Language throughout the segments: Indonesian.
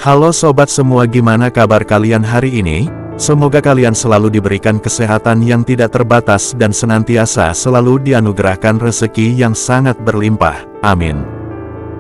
Halo sobat semua, gimana kabar kalian hari ini? Semoga kalian selalu diberikan kesehatan yang tidak terbatas dan senantiasa selalu dianugerahkan rezeki yang sangat berlimpah. Amin.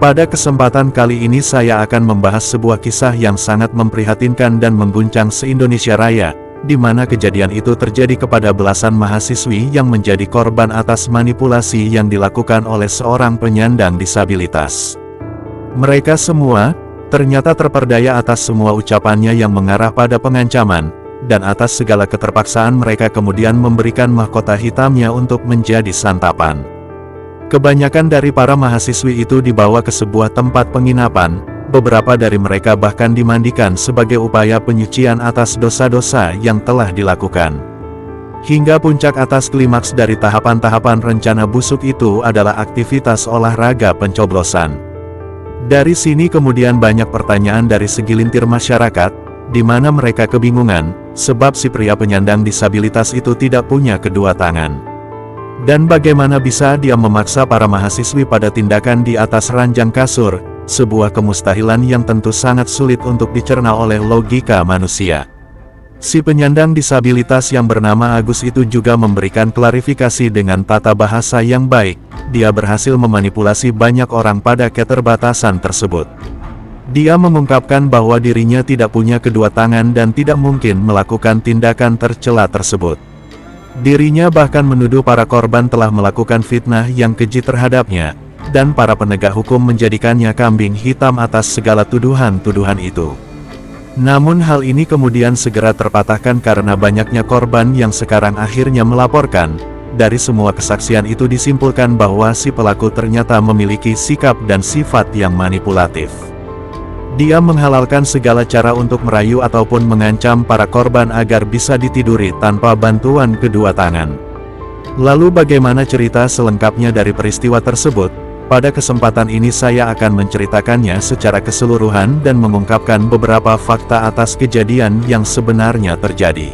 Pada kesempatan kali ini saya akan membahas sebuah kisah yang sangat memprihatinkan dan mengguncang se-Indonesia Raya, di mana kejadian itu terjadi kepada belasan mahasiswi yang menjadi korban atas manipulasi yang dilakukan oleh seorang penyandang disabilitas. Mereka semua ternyata terperdaya atas semua ucapannya yang mengarah pada pengancaman, dan atas segala keterpaksaan mereka kemudian memberikan mahkota hitamnya untuk menjadi santapan. Kebanyakan dari para mahasiswi itu dibawa ke sebuah tempat penginapan, beberapa dari mereka bahkan dimandikan sebagai upaya penyucian atas dosa-dosa yang telah dilakukan. Hingga puncak atas klimaks dari tahapan-tahapan rencana busuk itu adalah aktivitas olahraga pencoblosan. Dari sini kemudian banyak pertanyaan dari segelintir masyarakat, di mana mereka kebingungan, sebab si pria penyandang disabilitas itu tidak punya kedua tangan. Dan bagaimana bisa dia memaksa para mahasiswi pada tindakan di atas ranjang kasur, sebuah kemustahilan yang tentu sangat sulit untuk dicerna oleh logika manusia. Si penyandang disabilitas yang bernama Agus itu juga memberikan klarifikasi dengan tata bahasa yang baik. Dia berhasil memanipulasi banyak orang pada keterbatasan tersebut. Dia mengungkapkan bahwa dirinya tidak punya kedua tangan dan tidak mungkin melakukan tindakan tercela tersebut. Dirinya bahkan menuduh para korban telah melakukan fitnah yang keji terhadapnya, dan para penegak hukum menjadikannya kambing hitam atas segala tuduhan-tuduhan itu. Namun hal ini kemudian segera terpatahkan karena banyaknya korban yang sekarang akhirnya melaporkan. Dari semua kesaksian itu disimpulkan bahwa si pelaku ternyata memiliki sikap dan sifat yang manipulatif. Dia menghalalkan segala cara untuk merayu ataupun mengancam para korban agar bisa ditiduri tanpa bantuan kedua tangan. Lalu bagaimana cerita selengkapnya dari peristiwa tersebut? Pada kesempatan ini saya akan menceritakannya secara keseluruhan dan mengungkapkan beberapa fakta atas kejadian yang sebenarnya terjadi.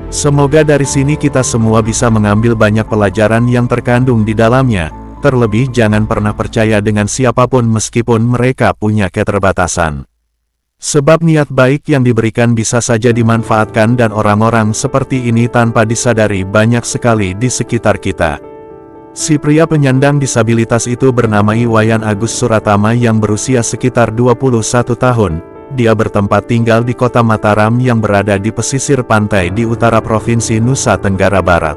Semoga dari sini kita semua bisa mengambil banyak pelajaran yang terkandung di dalamnya, terlebih jangan pernah percaya dengan siapapun meskipun mereka punya keterbatasan. Sebab niat baik yang diberikan bisa saja dimanfaatkan dan orang-orang seperti ini tanpa disadari banyak sekali di sekitar kita. Si pria penyandang disabilitas itu bernama Iwayan Agus Suratama yang berusia sekitar 21 tahun. Dia bertempat tinggal di kota Mataram yang berada di pesisir pantai di utara Provinsi Nusa Tenggara Barat.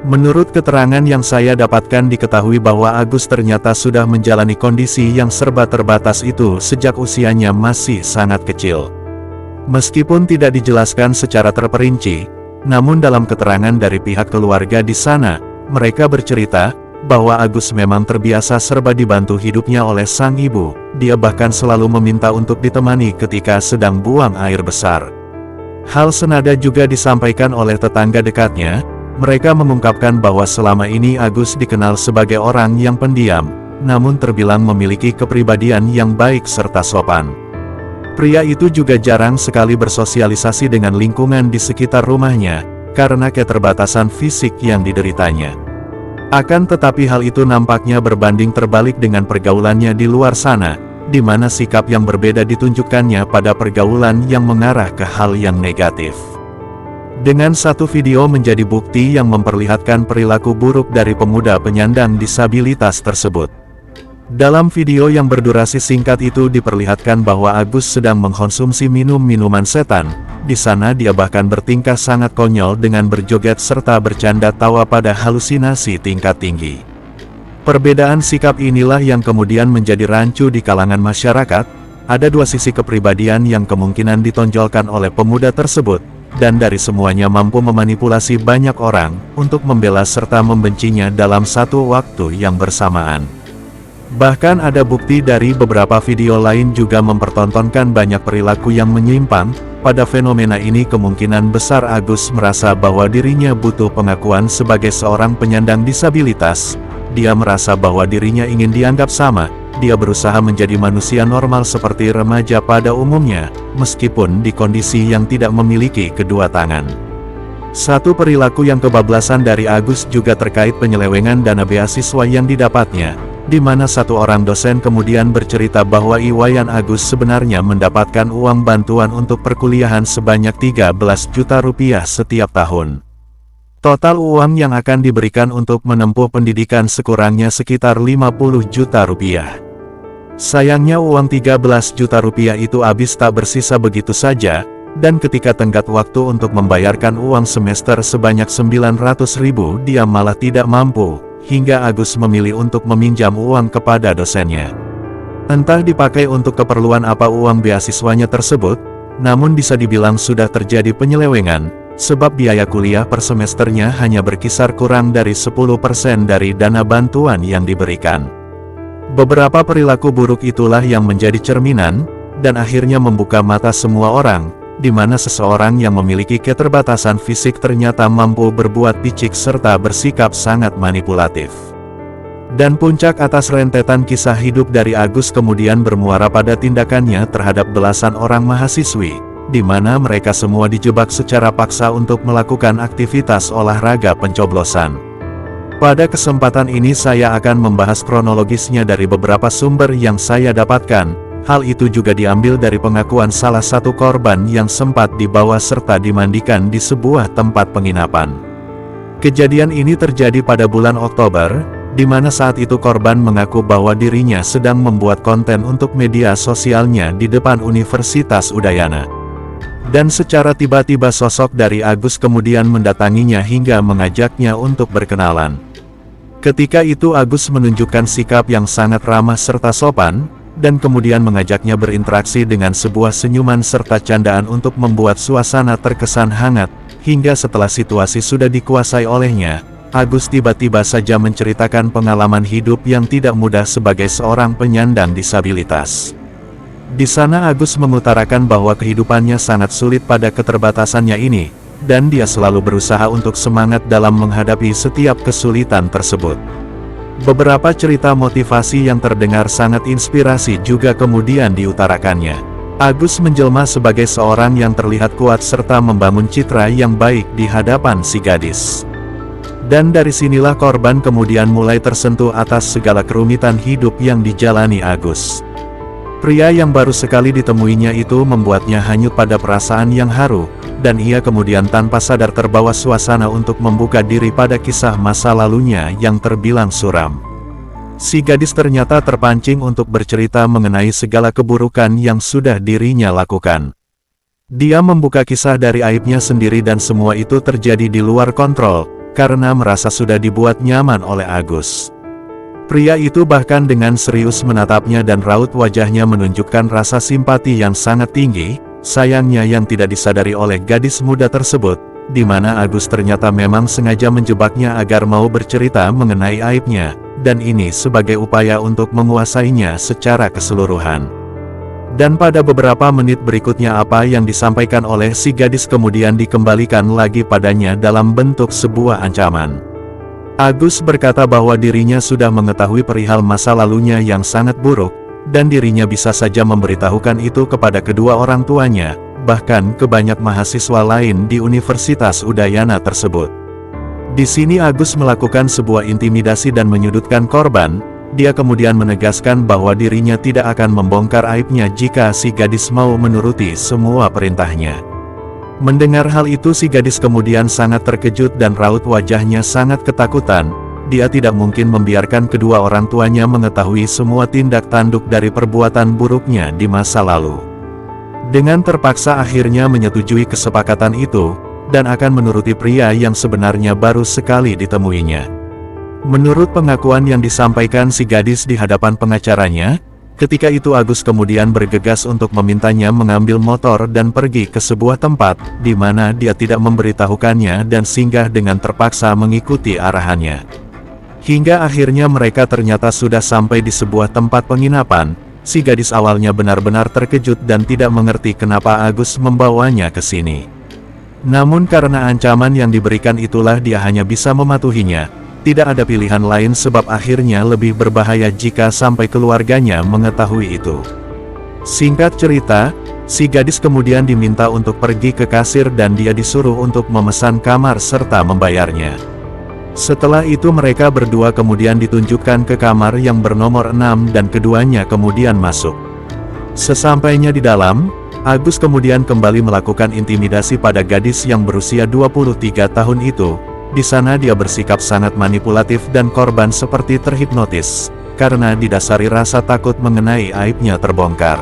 Menurut keterangan yang saya dapatkan diketahui bahwa Agus ternyata sudah menjalani kondisi yang serba terbatas itu sejak usianya masih sangat kecil. Meskipun tidak dijelaskan secara terperinci, namun dalam keterangan dari pihak keluarga di sana, mereka bercerita bahwa Agus memang terbiasa serba dibantu hidupnya oleh sang ibu. Dia bahkan selalu meminta untuk ditemani ketika sedang buang air besar. Hal senada juga disampaikan oleh tetangga dekatnya. Mereka mengungkapkan bahwa selama ini Agus dikenal sebagai orang yang pendiam, namun terbilang memiliki kepribadian yang baik serta sopan. Pria itu juga jarang sekali bersosialisasi dengan lingkungan di sekitar rumahnya, karena keterbatasan fisik yang dideritanya. Akan tetapi hal itu nampaknya berbanding terbalik dengan pergaulannya di luar sana, di mana sikap yang berbeda ditunjukkannya pada pergaulan yang mengarah ke hal yang negatif. Dengan satu video menjadi bukti yang memperlihatkan perilaku buruk dari pemuda penyandang disabilitas tersebut. Dalam video yang berdurasi singkat itu diperlihatkan bahwa Agus sedang mengkonsumsi minuman setan. Di sana dia bahkan bertingkah sangat konyol dengan berjoget serta bercanda tawa pada halusinasi tingkat tinggi. Perbedaan sikap inilah yang kemudian menjadi rancu di kalangan masyarakat. Ada dua sisi kepribadian yang kemungkinan ditonjolkan oleh pemuda tersebut, dan dari semuanya mampu memanipulasi banyak orang untuk membela serta membencinya dalam satu waktu yang bersamaan. Bahkan ada bukti dari beberapa video lain juga mempertontonkan banyak perilaku yang menyimpang. Pada fenomena ini kemungkinan besar Agus merasa bahwa dirinya butuh pengakuan sebagai seorang penyandang disabilitas. Dia merasa bahwa dirinya ingin dianggap sama. Dia berusaha menjadi manusia normal seperti remaja pada umumnya, meskipun di kondisi yang tidak memiliki kedua tangan. Satu perilaku yang kebablasan dari Agus juga terkait penyelewengan dana beasiswa yang didapatnya. di mana satu orang dosen kemudian bercerita bahwa Iwayan Agus sebenarnya mendapatkan uang bantuan untuk perkuliahan sebanyak 13 juta rupiah setiap tahun. Total uang yang akan diberikan untuk menempuh pendidikan sekurangnya sekitar 50 juta rupiah. Sayangnya uang 13 juta rupiah itu habis tak bersisa begitu saja, dan ketika tenggat waktu untuk membayarkan uang semester sebanyak 900.000 dia malah tidak mampu, hingga Agus memilih untuk meminjam uang kepada dosennya. Entah dipakai untuk keperluan apa uang beasiswanya tersebut, namun bisa dibilang sudah terjadi penyelewengan, sebab biaya kuliah per semesternya hanya berkisar kurang dari 10% dari dana bantuan yang diberikan. Beberapa perilaku buruk itulah yang menjadi cerminan, dan akhirnya membuka mata semua orang, di mana seseorang yang memiliki keterbatasan fisik ternyata mampu berbuat picik serta bersikap sangat manipulatif. Dan puncak atas rentetan kisah hidup dari Agus kemudian bermuara pada tindakannya terhadap belasan orang mahasiswi, di mana mereka semua dijebak secara paksa untuk melakukan aktivitas olahraga pencoblosan. Pada kesempatan ini saya akan membahas kronologisnya dari beberapa sumber yang saya dapatkan. Hal itu juga diambil dari pengakuan salah satu korban yang sempat dibawa serta dimandikan di sebuah tempat penginapan. Kejadian ini terjadi pada bulan Oktober, di mana saat itu korban mengaku bahwa dirinya sedang membuat konten untuk media sosialnya di depan Universitas Udayana. Dan secara tiba-tiba sosok dari Agus kemudian mendatanginya hingga mengajaknya untuk berkenalan. Ketika itu Agus menunjukkan sikap yang sangat ramah serta sopan, dan kemudian mengajaknya berinteraksi dengan sebuah senyuman serta candaan untuk membuat suasana terkesan hangat, hingga setelah situasi sudah dikuasai olehnya, Agus tiba-tiba saja menceritakan pengalaman hidup yang tidak mudah sebagai seorang penyandang disabilitas. Di sana Agus mengutarakan bahwa kehidupannya sangat sulit pada keterbatasannya ini, dan dia selalu berusaha untuk semangat dalam menghadapi setiap kesulitan tersebut. Beberapa cerita motivasi yang terdengar sangat inspirasi juga kemudian diutarakannya. Agus menjelma sebagai seorang yang terlihat kuat serta membangun citra yang baik di hadapan si gadis. Dan dari sinilah korban kemudian mulai tersentuh atas segala kerumitan hidup yang dijalani Agus. Pria yang baru sekali ditemuinya itu membuatnya hanyut pada perasaan yang haru, dan ia kemudian tanpa sadar terbawa suasana untuk membuka diri pada kisah masa lalunya yang terbilang suram. Si gadis ternyata terpancing untuk bercerita mengenai segala keburukan yang sudah dirinya lakukan. Dia membuka kisah dari aibnya sendiri dan semua itu terjadi di luar kontrol, karena merasa sudah dibuat nyaman oleh Agus. Pria itu bahkan dengan serius menatapnya dan raut wajahnya menunjukkan rasa simpati yang sangat tinggi. Sayangnya yang tidak disadari oleh gadis muda tersebut, di mana Agus ternyata memang sengaja menjebaknya agar mau bercerita mengenai aibnya, dan ini sebagai upaya untuk menguasainya secara keseluruhan. Dan pada beberapa menit berikutnya apa yang disampaikan oleh si gadis kemudian dikembalikan lagi padanya dalam bentuk sebuah ancaman. Agus berkata bahwa dirinya sudah mengetahui perihal masa lalunya yang sangat buruk, dan dirinya bisa saja memberitahukan itu kepada kedua orang tuanya, bahkan ke banyak mahasiswa lain di Universitas Udayana tersebut. Di sini Agus melakukan sebuah intimidasi dan menyudutkan korban. Dia kemudian menegaskan bahwa dirinya tidak akan membongkar aibnya jika si gadis mau menuruti semua perintahnya. Mendengar hal itu si gadis kemudian sangat terkejut dan raut wajahnya sangat ketakutan. Dia tidak mungkin membiarkan kedua orang tuanya mengetahui semua tindak tanduk dari perbuatan buruknya di masa lalu. Dengan terpaksa akhirnya menyetujui kesepakatan itu, dan akan menuruti pria yang sebenarnya baru sekali ditemuinya. Menurut pengakuan yang disampaikan si gadis di hadapan pengacaranya, ketika itu Agus kemudian bergegas untuk memintanya mengambil motor dan pergi ke sebuah tempat, di mana dia tidak memberitahukannya dan singgah dengan terpaksa mengikuti arahannya. Hingga akhirnya mereka ternyata sudah sampai di sebuah tempat penginapan. Si gadis awalnya benar-benar terkejut dan tidak mengerti kenapa Agus membawanya ke sini. Namun karena ancaman yang diberikan itulah dia hanya bisa mematuhinya. Tidak ada pilihan lain sebab akhirnya lebih berbahaya jika sampai keluarganya mengetahui itu. Singkat cerita, si gadis kemudian diminta untuk pergi ke kasir dan dia disuruh untuk memesan kamar serta membayarnya. Setelah itu mereka berdua kemudian ditunjukkan ke kamar yang bernomor 6 dan keduanya kemudian masuk. Sesampainya di dalam, Agus kemudian kembali melakukan intimidasi pada gadis yang berusia 23 tahun itu. Di sana dia bersikap sangat manipulatif dan korban seperti terhipnotis, karena didasari rasa takut mengenai aibnya terbongkar.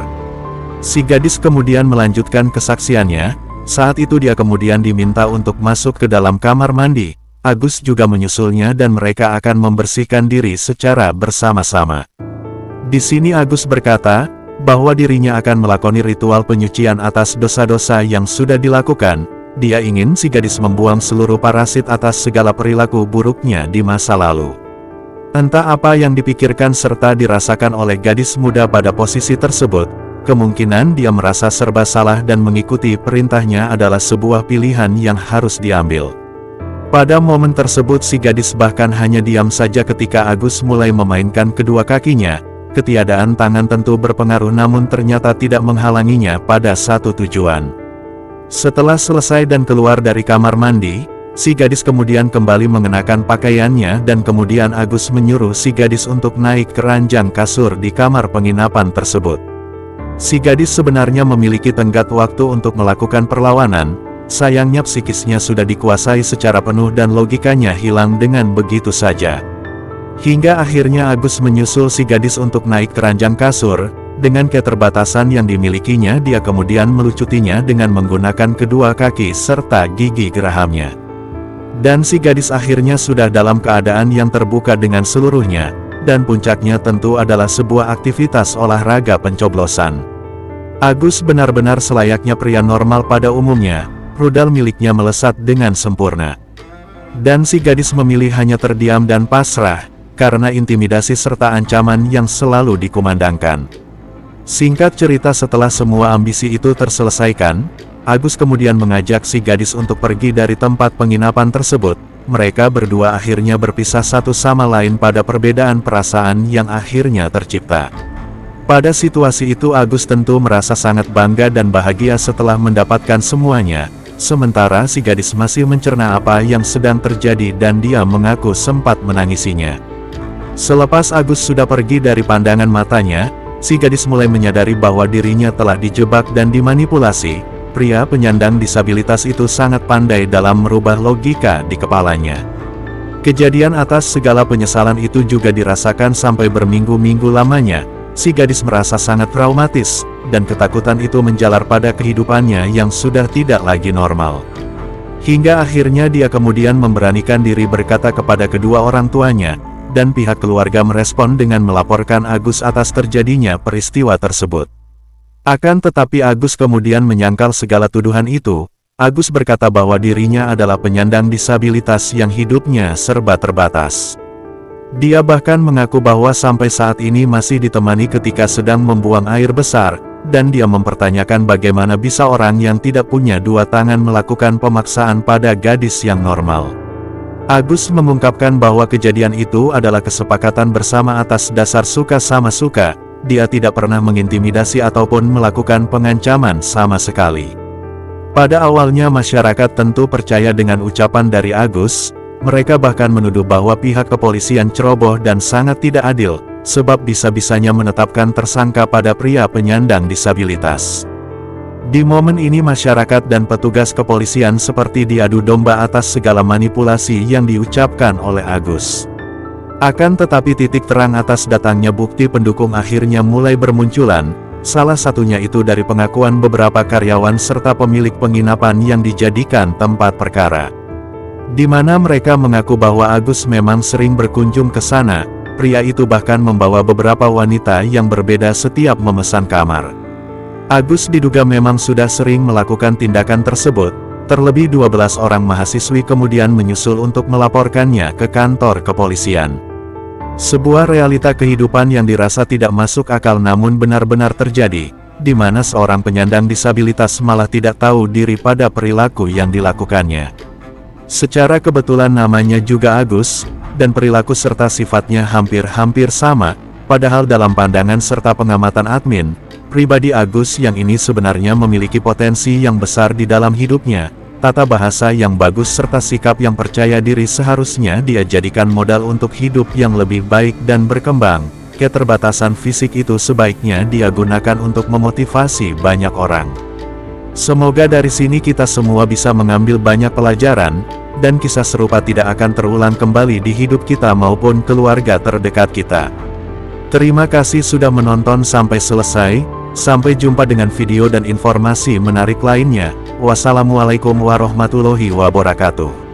Si gadis kemudian melanjutkan kesaksiannya. Saat itu dia kemudian diminta untuk masuk ke dalam kamar mandi. Agus juga menyusulnya dan mereka akan membersihkan diri secara bersama-sama. Di sini Agus berkata bahwa dirinya akan melakoni ritual penyucian atas dosa-dosa yang sudah dilakukan. Dia ingin si gadis membuang seluruh parasit atas segala perilaku buruknya di masa lalu. Entah apa yang dipikirkan serta dirasakan oleh gadis muda pada posisi tersebut, kemungkinan dia merasa serba salah dan mengikuti perintahnya adalah sebuah pilihan yang harus diambil. Pada momen tersebut si gadis bahkan hanya diam saja ketika Agus mulai memainkan kedua kakinya. Ketiadaan tangan tentu berpengaruh namun ternyata tidak menghalanginya pada satu tujuan. Setelah selesai dan keluar dari kamar mandi, si gadis kemudian kembali mengenakan pakaiannya dan kemudian Agus menyuruh si gadis untuk naik ke ranjang kasur di kamar penginapan tersebut. Si gadis sebenarnya memiliki tenggat waktu untuk melakukan perlawanan. Sayangnya psikisnya sudah dikuasai secara penuh dan logikanya hilang dengan begitu saja. Hingga akhirnya Agus menyusul si gadis untuk naik ke ranjang kasur. Dengan keterbatasan yang dimilikinya dia kemudian melucutinya dengan menggunakan kedua kaki serta gigi gerahamnya. Dan si gadis akhirnya sudah dalam keadaan yang terbuka dengan seluruhnya, dan puncaknya tentu adalah sebuah aktivitas olahraga pencoblosan. Agus benar-benar selayaknya pria normal pada umumnya. Rudal miliknya melesat dengan sempurna. Dan si gadis memilih hanya terdiam dan pasrah, karena intimidasi serta ancaman yang selalu dikumandangkan. Singkat cerita setelah semua ambisi itu terselesaikan, Agus kemudian mengajak si gadis untuk pergi dari tempat penginapan tersebut. Mereka berdua akhirnya berpisah satu sama lain pada perbedaan perasaan yang akhirnya tercipta. Pada situasi itu Agus tentu merasa sangat bangga dan bahagia setelah mendapatkan semuanya. Sementara si gadis masih mencerna apa yang sedang terjadi dan dia mengaku sempat menangisinya. Selepas Agus sudah pergi dari pandangan matanya, si gadis mulai menyadari bahwa dirinya telah dijebak dan dimanipulasi. Pria penyandang disabilitas itu sangat pandai dalam merubah logika di kepalanya. Kejadian atas segala penyesalan itu juga dirasakan sampai berminggu-minggu lamanya. Si gadis merasa sangat traumatis, dan ketakutan itu menjalar pada kehidupannya yang sudah tidak lagi normal. Hingga akhirnya dia kemudian memberanikan diri berkata kepada kedua orang tuanya, dan pihak keluarga merespon dengan melaporkan Agus atas terjadinya peristiwa tersebut. Akan tetapi Agus kemudian menyangkal segala tuduhan itu. Agus berkata bahwa dirinya adalah penyandang disabilitas yang hidupnya serba terbatas. Dia bahkan mengaku bahwa sampai saat ini masih ditemani ketika sedang membuang air besar, dan dia mempertanyakan bagaimana bisa orang yang tidak punya dua tangan melakukan pemaksaan pada gadis yang normal. Agus mengungkapkan bahwa kejadian itu adalah kesepakatan bersama atas dasar suka sama suka. Dia tidak pernah mengintimidasi ataupun melakukan pengancaman sama sekali. Pada awalnya masyarakat tentu percaya dengan ucapan dari Agus. Mereka bahkan menuduh bahwa pihak kepolisian ceroboh dan sangat tidak adil, sebab bisa-bisanya menetapkan tersangka pada pria penyandang disabilitas. Di momen ini masyarakat dan petugas kepolisian seperti diadu domba atas segala manipulasi yang diucapkan oleh Agus. Akan tetapi titik terang atas datangnya bukti pendukung akhirnya mulai bermunculan, salah satunya itu dari pengakuan beberapa karyawan serta pemilik penginapan yang dijadikan tempat perkara. Di mana mereka mengaku bahwa Agus memang sering berkunjung ke sana. Pria itu bahkan membawa beberapa wanita yang berbeda setiap memesan kamar. Agus diduga memang sudah sering melakukan tindakan tersebut. Terlebih 12 orang mahasiswi kemudian menyusul untuk melaporkannya ke kantor kepolisian. Sebuah realita kehidupan yang dirasa tidak masuk akal namun benar-benar terjadi, di mana seorang penyandang disabilitas malah tidak tahu diri pada perilaku yang dilakukannya. Secara kebetulan namanya juga Agus, dan perilaku serta sifatnya hampir-hampir sama, padahal dalam pandangan serta pengamatan admin, pribadi Agus yang ini sebenarnya memiliki potensi yang besar di dalam hidupnya, tata bahasa yang bagus serta sikap yang percaya diri seharusnya dia jadikan modal untuk hidup yang lebih baik dan berkembang. Keterbatasan fisik itu sebaiknya dia gunakan untuk memotivasi banyak orang. Semoga dari sini kita semua bisa mengambil banyak pelajaran, dan kisah serupa tidak akan terulang kembali di hidup kita maupun keluarga terdekat kita. Terima kasih sudah menonton sampai selesai, sampai jumpa dengan video dan informasi menarik lainnya. Wassalamualaikum warahmatullahi wabarakatuh.